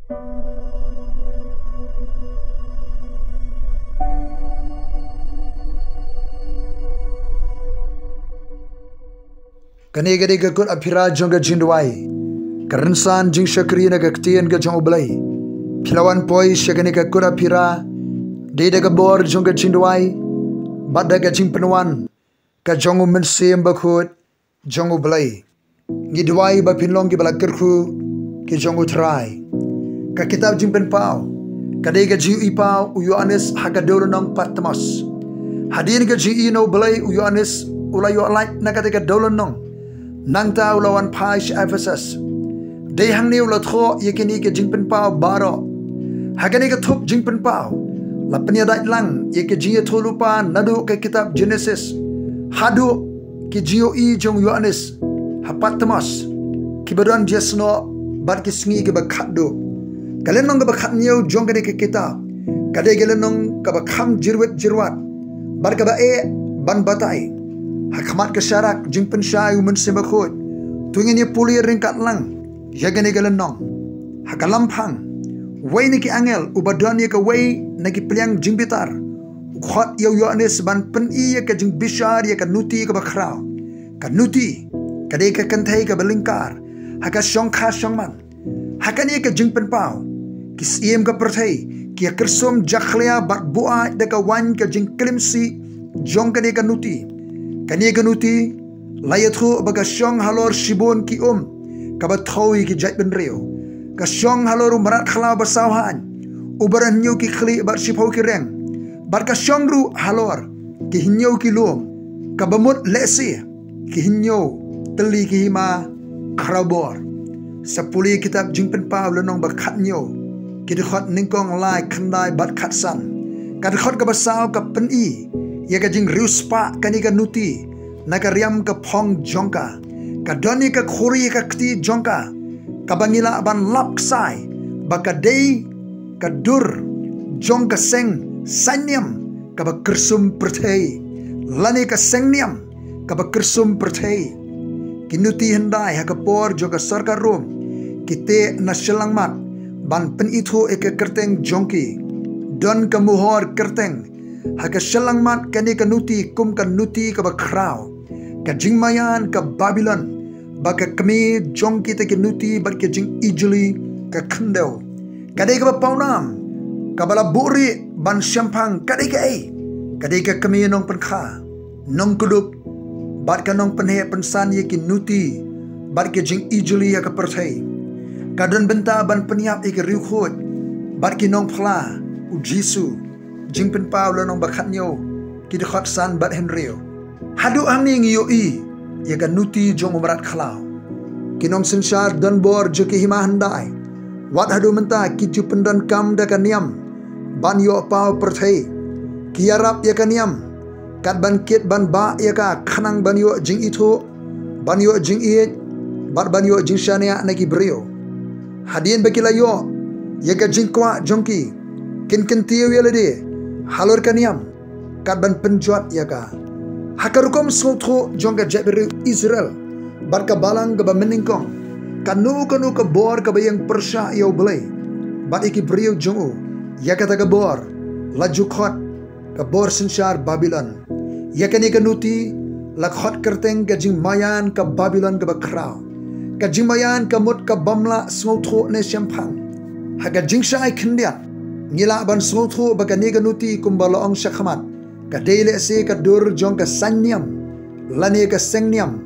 Kani gadi ga kun apira jonga jindwai karensan jing shakri na ga ktien ga jong oblai pilawan poi shagani ga kun apira de ga bor jonga jindwai bada ga jing penwan ka jong mensem ba khut jong oblai ni dwai ba pinlong gi bala kerku ki jong utrai ka kitab jing pen pau kadai ga ji ipau u Yohanes hagadoro nang patmos hadin ga ji no oblai u Yohanes ulai yo like na ka ga dolon nong nang ta ulawan paish Ephesus de hang ni ula tho yekini ke jingpen pau baro hagani ke thup jingpen pau lapnya dai lang yeke ji tholupa nadu ke kitab Genesis hadu ki jio I jong Yohanes hapatmas kibadan jesno bar ki sngi ke bakhado kalen nong ke bakhat niu jong ke kitab kade gelen nong ka bakham jirwat bar ka ba e ban batai hakamat ke syarak jingpen syai umen sembakut tungin ye pulir ringkat lang yagani galenong hakalampang wai niki angel ubadon ye ke wai niki pliang jingbitar khot yo Yohanes ban pen I ye ke jing bishar ye ke nuti ke bakrau ka nuti kade ke kanthai ke belingkar haka shongkha shongman hakani ye ke jingpen pau kis iem ke perthai ki kersom jakhlia bat bua de ka wan ke jing klimsi jong kane ke nuti kani ganuti layathu baga syong halor shibon ki kabathawi ki jait ben reo ka syong halor marat khala basawhan ubaran nyu ki khli bar shipau ki reng bar ka syong ru halor ki hinyo ki lom ka bamut lesi ki hinyo teli ki hima khrabor sapuli kitab jingpen paw lenong ba khat nyo ki de khot ningkong lai khandai bat khat san ka de khot ka basaw ka pen I ya ka jing riuspa kani ka nuti nakariam ka phong jongka ka doni ka khuri ka kti jongka ka bangila ban lap sai baka dei ka dur jongka seng sanyam ka ba kersum perthei lani ka sengniam ka ba kersum perthei kinuti hendai ha ka por joka sarkar rom kite na selangmat ban pen ithu ek kerteng jongki don ka muhor kerteng haka selangmat kani ka nuti kum ka nuti ka bakrau ka jingmayan ka Babylon baka kami jong kita ke nuti bat ke jing ijli ka khandau kadai ka paunam ka bala buri ban syampang kadai ka kami nong penkha nong kudup bat ka nong penhe pensan ye ki nuti bat ke jing ijli ya ka perthai kadon benta ban peniap ik riukhot bat ki nong phla u Jisu jingpen pau lo nong bakhat nyo ki de khot san bat henrio hadu ang ni ngiyo I ya ga nuti jong umrat khalau kinong sensar dan bor je ki hima handai wat hadu menta ki ju pendan kam da kaniam ban yo pau perthai ki yarap ya kaniam kat ban kit ban ba ya ka khanang ban yo jing itho ban yo jing I bat ban yo jing shania na ki brio hadien bakila yo ya ga jing kwa jongki kin tiyo ya lede halor kaniam kat ban penjuat ya ka hakarukom sotho jonga jabri Israel barka balang ga meningkong kanu ka bor ka bayang persha yo belai bat iki brio jongo ya kata ka bor laju khot ka bor sensar Babylon ya kani ka nuti la khot kerteng ka jing mayan ka Babylon ka bakrau ka jing mayan ka mut ka bamla sotho ne syampang haga jing shai khindia ngila ban sotho baga nega nuti kumbala ong shakhamat ka dele se ka dur jong ka sanyam lane ka sengniam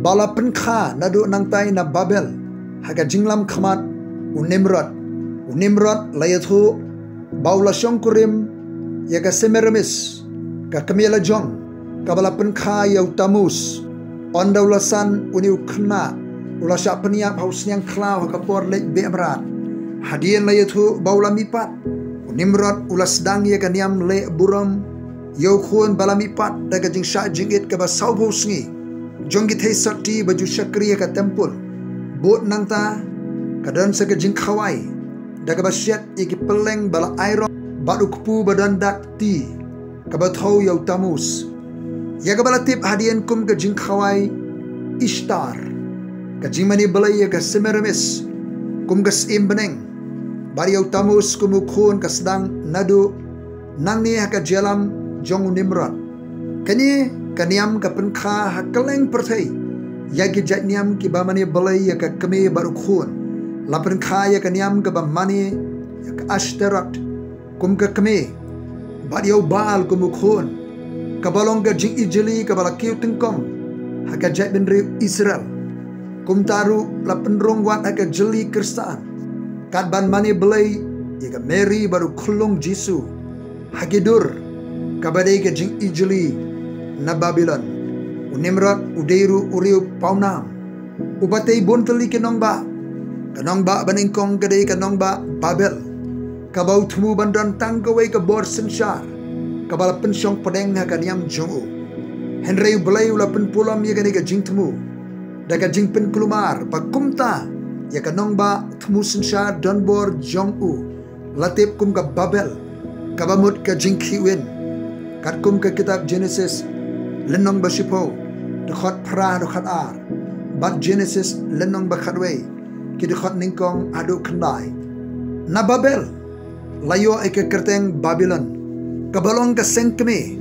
bala penkha nadu nang tai na Babel haga jinglam khamat unimrod layathu baula shongkurim ya ka semeramis ka kamela jong ka bala penkha ya Tamus ondaulasan uniu khna ula sha penia hausnyang klau ka por lek beamrat hadian layathu baula mipat Nimrod ulas dang ye kaniam le buram yo khun balami pat daga jing sha jingit ka ba saubo sngi jongi thei sakti baju shakri ka temple bot nangta kadan sa ka jing khawai daga ba syat iki peleng bala iron badu kupu badan dak ti ka ba thau yo Tamus ya ka bala tip hadian kum ka jing khawai Ishtar ka jing mani balai ya ka Semiramis kum ka sim beneng bariau tamus kumukhun kasdang nadu nangni haka jalam jong Nimrod. Kani kaniam ka penkha hakaleng perthai yagi jatniam ki bamani balai ya ka kami baru khun lapen kha ya kaniam ka bamani ya ka Ashtarat kum ka kami bariau Baal kumukhun kabalong ka jing ijeli kabalakiu tengkong haka jat benri Israel kum taru lapen rongwat haka jeli Kristaan kat ban mani balai ya ka Mary baru khulung Jisu hagidur kabadai ka jing ijeli na Babylon Nimrod udeiru uriu paunam ubatei bonteli kenong ba baningkong kadai kenong ba Babel kabau tumu bandan tangkawai ke bor sensar kabala pensyong pedeng ha kaniam jongu Henry belai ula penpulam ya kadai ke jing temu daga jing pen kelumar pakumta ya kenong ba temu sensar don bor jongu latip kum ke Babel kabamut ke jing kiwin kat kum ke kitab Genesis lenong basipo dekhot pra dekhot ar bat Genesis lenong bakhatway ki dekhot ningkong adu khandai na Babel layo eke kerteng Babylon kabalong ka sengkme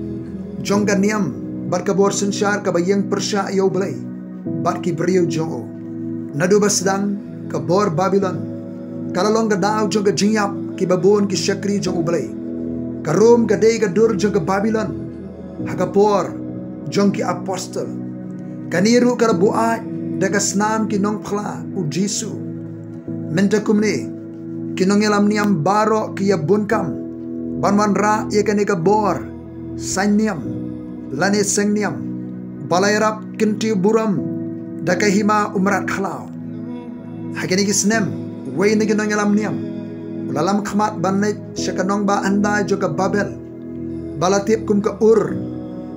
jongga niam bat kabor sensar kabayeng persya yo belai bat ki brio jongo nadu basdang kabor Babylon kalalong ka daw jongga jingyap ki babon ki syakri jongo belai karum ka dei ka dur jongga Babylon hagapor jongki apostel kaniru karabuat daga snam kinong phla u Jisu mentakumni kinong elam niam baro kiya bunkam banwan ra ye kanika bor sanyam lane sengniam balayrap kinti buram daga hima umrat khalau hakini kisnem way ni kinong elam niam lalam khmat banai shakanong ba anda joka Babel balatip kum ka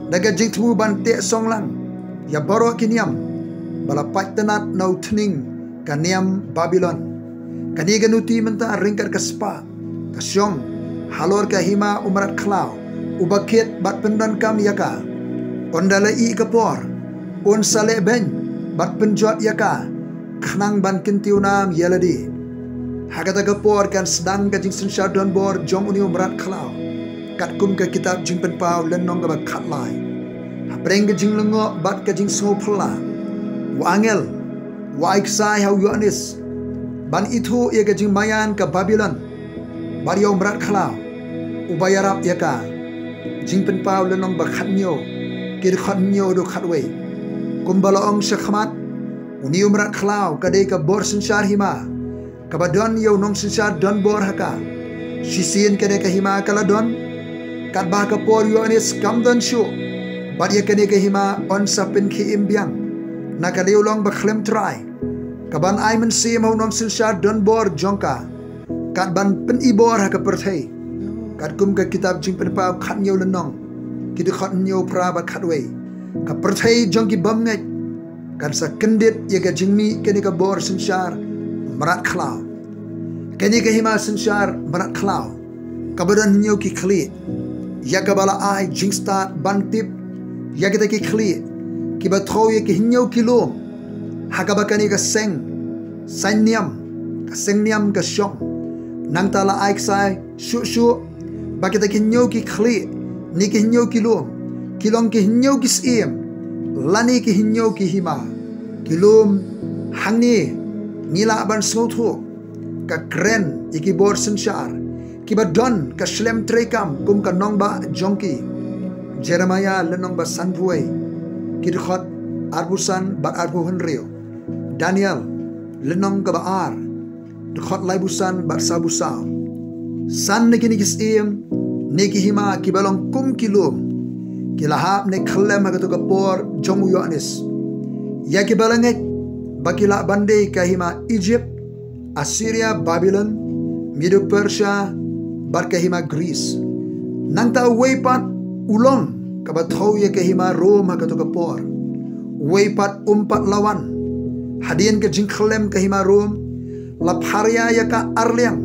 daga jing temu bantek songlang ya baro kiniam bala paitenat nau tning kaniam Babylon kani ganuti menta ringkat kaspa kasyong halor ka hima umrat khlau ubakit bat pendan kam yaka ondala i kapor on sale ben bat penjot yaka khnang ban kintiunam yeladi hagata kapor kan sedang ka jing sensar don bor jong uni umrat khlau kat kum ke kitab jing pen pau lenong ga khat lai apreng ke jing lengo bat ke jing so phla wa angel wa iksai hau Yohanes ban itu ye ke jing mayan ke Babylon bar yo umrat khla ubayarap ya ka jing pen pau lenong ba khat nyo ke khat nyo do khat we kum balong shakhmat uni umrat khla ka de ka bor sensar hima ka badon yo nong sensar don bor haka sisin ke de ka hima kala don kat bah ka por Yohanes kamdan shu bat ye kene ke hima on sapin ki imbiang na ka leulong ba khlem try kaban ai men sim ho nong sensar don bor jongka kat ban pen ibor ha ka perthai kat kum ka kitab jing pen pa khat nyo lenong ki de khat nyo pra ba khat we ka perthai jongki bam ngai kan sa kendit ye ka jingmi kene ka bor sensar marat khlau kene ke hima sensar marat khlau kabadan nyo ki khli ya kabala ai jingsta bantip ya kita ki khli ki ba thau ye ki hinyo kilo hakabakani ka sanyam ka sengniam ka shong nang tala ai sai shu ba kita ki hinyo ki khli ni ki hinyo kilo kilong ki hinyo ki sim lani ki hinyo ki hima kilum hangni nila ban snotho ka kren iki bor sensar kiba don ka shlem trekam kum ka nongba jongki Jeremiah lenong ba sanvuai kidkhot arbusan ba arbu henrio Daniel lenong ka ba ar dkhot laibusan ba sabusa san ne kini kisim ne ki hima kibalong kum kilum kilahap ne khlem ha to ka por jongu Yohanes ya kibalange bakila bande ka hima Egypt Assyria Babylon Medo Persia barkahima Greece nang ta weipat ulong kabathau ye kahima Rome ha katoka por weipat umpat lawan hadien ke jingkhlem kahima Rome lapharia ya ka arliang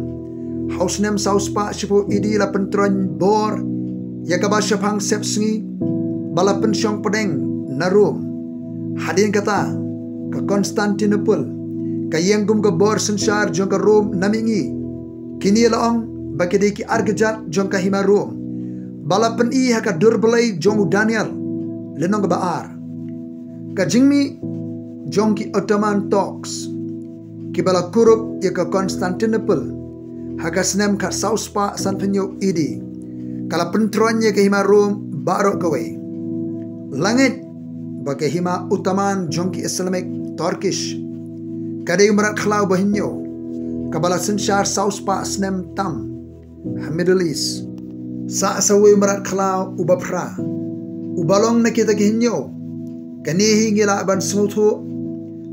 hausnem sauspa sipo idi la pentron bor ya ka basyapang sepsngi bala pensyong pedeng na Rome hadien kata ka Constantinople kayengkum ka bor sensar jong ka Rome namingi Kini laong bakide ki argejat jong kahima rom. Balapen I haka durbelai jong Daniel lenong baar. Kajingmi jong ki Ottoman Turks. Kibala kurup ya ke Constantinople. Haka senem kat sauspa san penyuk idi. Kala pentronnya ke hima rom barok kawe. Langit bagi hima Ottoman jong ki Islamic Turkish. Kadai merat khalau bahinyo. Kabala sensyar sauspa senem tam. Middle East. Sa asawi merat khalau ubapra. Ubalong na kita kihinyo. Kanihi ngila aban smutu.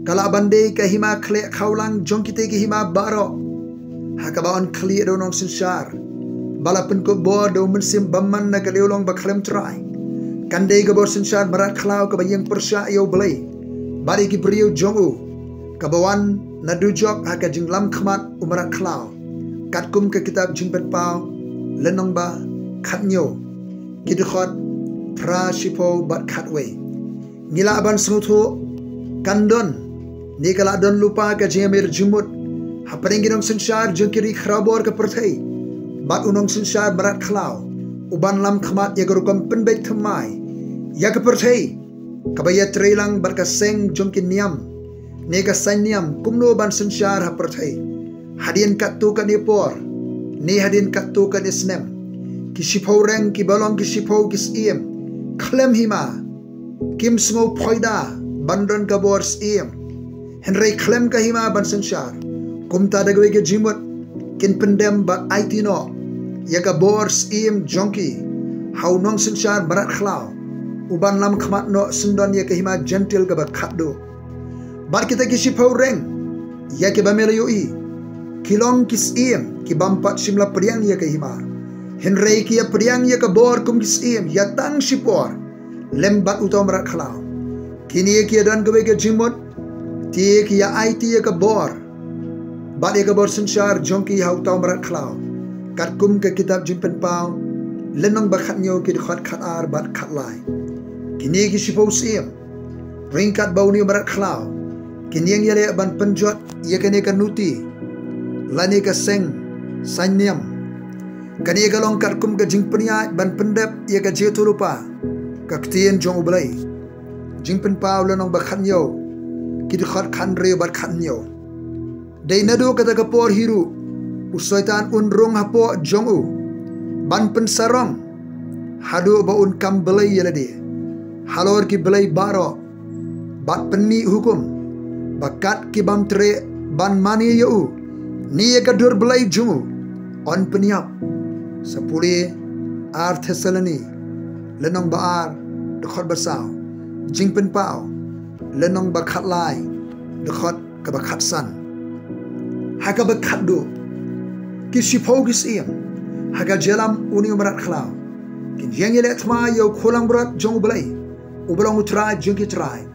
Kala abande ke hima kle khaulang jong kita ke hima barok. Hakabaon kli do nong sensyar. Balapen ko bo do mensim baman na kaliulong baklem try. Kandai ke bo sensyar merat khalau kabayang persya yo belai. Bari ki priu jongu. Kabawan na dujok haka jinglam khmat umarat khalau. Katkum ke kitab jingpet pau lenong ba khatnyo. Kidukhot pra shipo bat khatwe. Ngila aban smutu kandon. Ni kala don lupa ke jemir jumut. Haparing ginong sensyar jong kiri khrabor ke perthai. Bat unong sensyar merat khalau. Uban lam khmat ya garukam penbait themai. Ya ke perthai. Kabaya trelang bat ka seng jong ki niam. Nega sanyam kumno ban sensyar ha perthai. Hadin katu kan ipor. Ni hadin katu kan isnem. Ki shipau reng ki balong ki shipau ki siem. Klem hima. Kim smo poida bandron kabor siem. Henry klem ka hima ban sensyar. Kumta dagwe ke jimut. Kin pendem bat aitino. Ya kabor siem jonki. Hau nong sensyar barat khlau. Uban lam khmat no sendon ya ke hima gentil ka bat khatdo. Bar kita ki shipau reng. Ya ke bamela yoi. Kilong kis iem ki bampat shimla priang ya ke hima. Henry ki ya priang ya ke bor kum kis iem ya tang shipor. Lembat utau merat khalau. Kini ya ki dan gawe ke jimut. Ti ki ya IT ya ke bor. Bat ya ke bor sensyar jongki ya utau merat khalau. Kat kum ke kitab jimpen pau. Lenong bakhatnyo ki dikhat khatar bat khatlai. Kini ki shipau siem. Ringkat bau ni merat khalau. Kini yang yale ban penjot ya kene ka nuti. Lani ka seng sanyam. Kani ya galong kat kum ka jingpenya ban pendep ya ka jetu lupa. Kaktien jong ublay. Jingpen pau lenong bakhatnyo. Kidikhat khandre bat khatnyo. Day nado kata kapor hiru. Usoitan unrung hapo jong u. Ban pensarong. Hadu ba un kam belay yaladi. Halor ki belay baro. Bat penmi hukum. Bakat ki bam tre ban mani yau. Ni ka dur belay jungu. On peniap. Sepuli ar Thessaloni. Lenong baar dekhot bersau. Jingpen pau. Lenong bakhat lai. Dekhot ke bakhat san. Haka bakhat do. Kisipau kisiem. Haka jelam uni umarat khalau. Kin yang yele thma yo kholang berat jong belai. Ubalong utrai jong ki trai.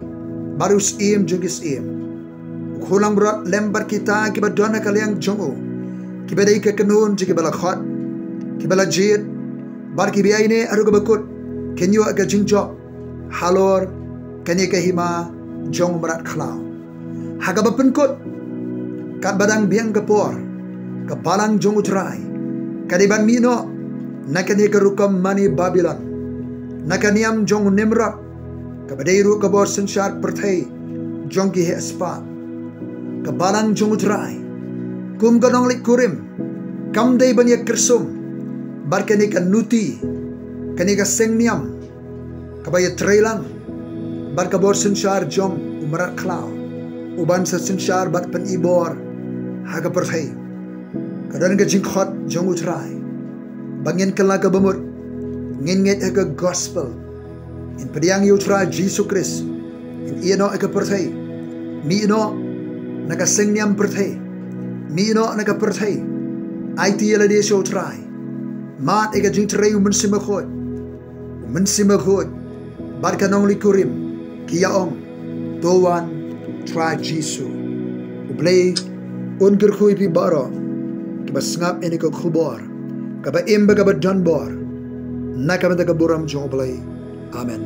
Barus iem jong ki iem. Kholang berat lembar kita ki badona kaliang jong o. Ki badai ke kenun jiki bala khot. Ki bala jid. Bar ki biai ne aru ke bakut. Kenyo aga jingjok. Halor kani ke hima jong berat khalau. Haka bapenkut. Kat badang biang gapor. Kebalang jong utrai. Kadiban mino. Nakani ke rukam mani Babylon. Nakaniam jong Nimrod. Kabadairu kabor sensyar perthai. Jong ki he spa. Kebalang jong utrai. Kum ganong lik kurim. Kam day banyak kersum. Bar kani ke nuti. Kani ka sengniam. Kabaya trailang. Bar kabor sensyar jong umarat khalau. Uban sa sensyar bat pen ibor. Haga perthai. Kadan ka jingkhot jong utrai. Bangin kala ka bamut. Ngin nget ka gospel. In pediang utrai Jesus Christ. In ino ka perthai. Mi ino naka sengniam perthai. Mi ino naka perthai. IT yala de show try. Mat ega jing tray umansima khot. Umansima khot. Barka nong likurim. Kiyaong. Towan try Jesus. Ublay unkir khui pi baro. Kiba sngap ini ko khubor. Kaba imba kaba donbor. Nakamata kaburam jong ublay. Amen.